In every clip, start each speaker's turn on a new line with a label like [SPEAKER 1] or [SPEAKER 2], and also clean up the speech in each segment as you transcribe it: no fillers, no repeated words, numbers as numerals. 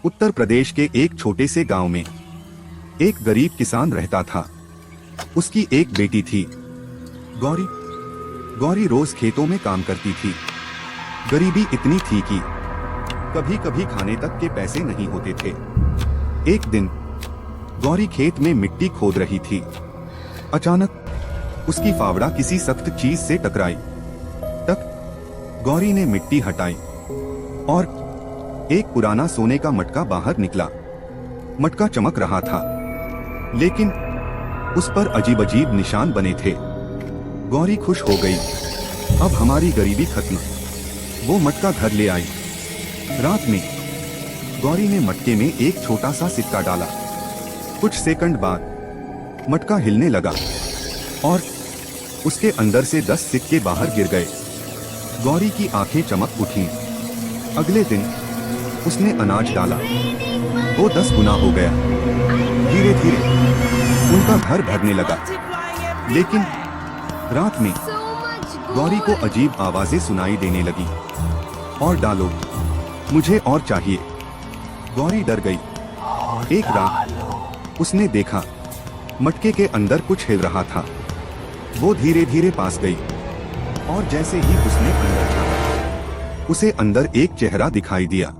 [SPEAKER 1] उत्तर प्रदेश के एक छोटे से गांव में एक गरीब किसान रहता था। उसकी एक बेटी थी, गौरी। गौरी रोज खेतों में काम करती थी। गरीबी इतनी थी कि कभी कभी खाने तक के पैसे नहीं होते थे। एक दिन गौरी खेत में मिट्टी खोद रही थी। अचानक उसकी फावड़ा किसी सख्त चीज से टकराई। गौरी ने मिट्टी हटाई और एक पुराना सोने का मटका बाहर निकला। मटका चमक रहा था, लेकिन उस पर अजीब अजीब निशान बने थे। गौरी खुश हो गई, अब हमारी गरीबी खत्म। वो मटका घर ले आई। रात में गौरी ने मटके में एक छोटा सा सिक्का डाला। कुछ सेकंड बाद मटका हिलने लगा और उसके अंदर से 10 सिक्के बाहर गिर गए। गौरी की आंखें चमक उठीं। अगले दिन उसने अनाज डाला, वो 10 गुना हो गया। धीरे धीरे उनका घर भरने लगा। लेकिन रात में गौरी को अजीब आवाजें सुनाई देने लगी। और डालो, मुझे और चाहिए। गौरी डर गई। एक रात उसने देखा मटके के अंदर कुछ हिल रहा था। वो धीरे धीरे पास गई और जैसे ही उसने अंदर झांका, उसे अंदर एक चेहरा दिखाई दिया।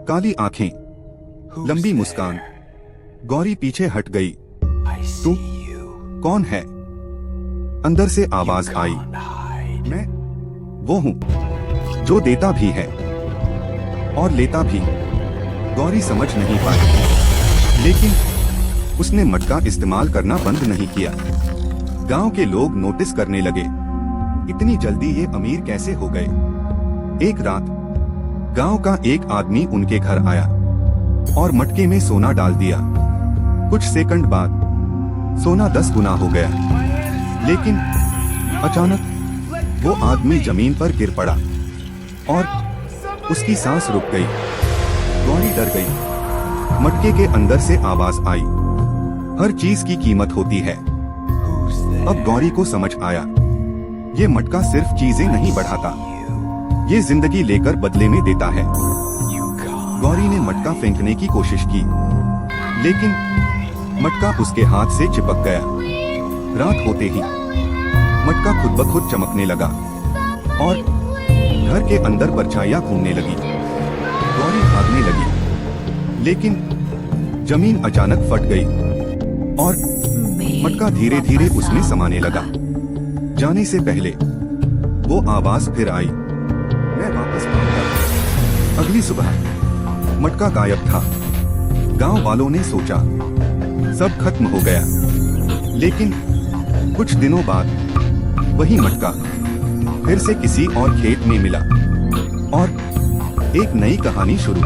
[SPEAKER 1] काली आंखें, लंबी मुस्कान। गौरी पीछे हट गई। तू कौन है? अंदर से आवाज आई, मैं वो हूँ जो देता भी है और लेता भी। गौरी समझ नहीं पाई, लेकिन उसने मटका इस्तेमाल करना बंद नहीं किया। गांव के लोग नोटिस करने लगे, इतनी जल्दी ये अमीर कैसे हो गए। एक रात गांव का एक आदमी उनके घर आया और मटके में सोना डाल दिया। कुछ सेकंड बाद सोना 10 गुना हो गया। लेकिन अचानक वो आदमी जमीन पर गिर पड़ा और उसकी सांस रुक गई। गौरी डर गई। मटके के अंदर से आवाज आई, हर चीज की कीमत होती है। अब गौरी को समझ आया, ये मटका सिर्फ चीजें नहीं बढ़ाता, ये जिंदगी लेकर बदले में देता है। गौरी ने मटका फेंकने की कोशिश की, लेकिन मटका उसके हाथ से चिपक गया। रात होते ही मटका खुद ब खुद चमकने लगा और घर के अंदर परछाइयां घूमने लगी। गौरी भागने लगी, लेकिन जमीन अचानक फट गई और मटका धीरे धीरे उसमें समाने लगा। जाने से पहले वो आवाज फिर आई, मैं वापस आऊंगा। अगली सुबह मटका गायब था। गांव वालों ने सोचा सब खत्म हो गया। लेकिन कुछ दिनों बाद वही मटका फिर से किसी और खेत में मिला और एक नई कहानी शुरू।